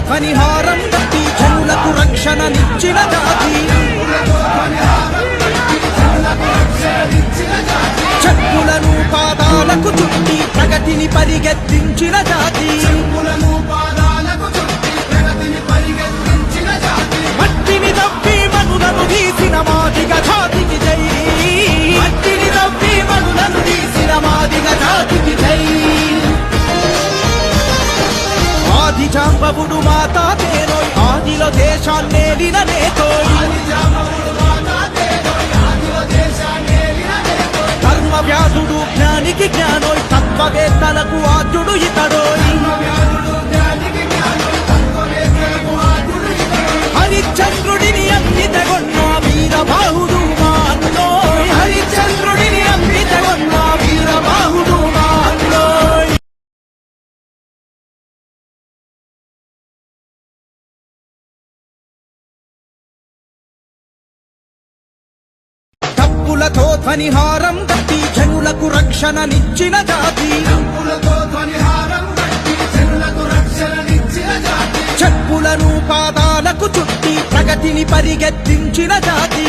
ధ్వనిహారం కట్టి జనులకు రక్షణనిచ్చిన జాతి చెప్పులను పాదాలకు చుట్టి ప్రగతిని పరిగెత్తించిన జాతి మట్టిని తవ్వి మనులను తీసిన మాదిగ జాతికి జై. మట్టిని తవ్వి మనులను తీసిన మాదిగ జాతికి జై. ఆది జాంబవుడు మాతా తేరోయ్ ఆదిలో దేశాన్నేలిన నేతోయ్. ధర్మ వ్యాసుడు జ్ఞానికి జ్ఞానోయ్ తత్వవేత్తలకు ఆద్యుడు ఇతడోయ్. హరిశ్చంద్రుడిని అమ్మితగొన్న వీరబాహుడు మా అన్నోయ్. హరిశ్చంద్రుడిని అమ్మితగొన్న వీరబాహుడు మా అన్నోయ్. డప్పులతో ధ్వనిహారం కట్టి జనులకు రక్షణనిచ్చిన జాతి చెప్పులను పాదాలకు చుట్టి ప్రగతిని పరిగెత్తించిన జాతి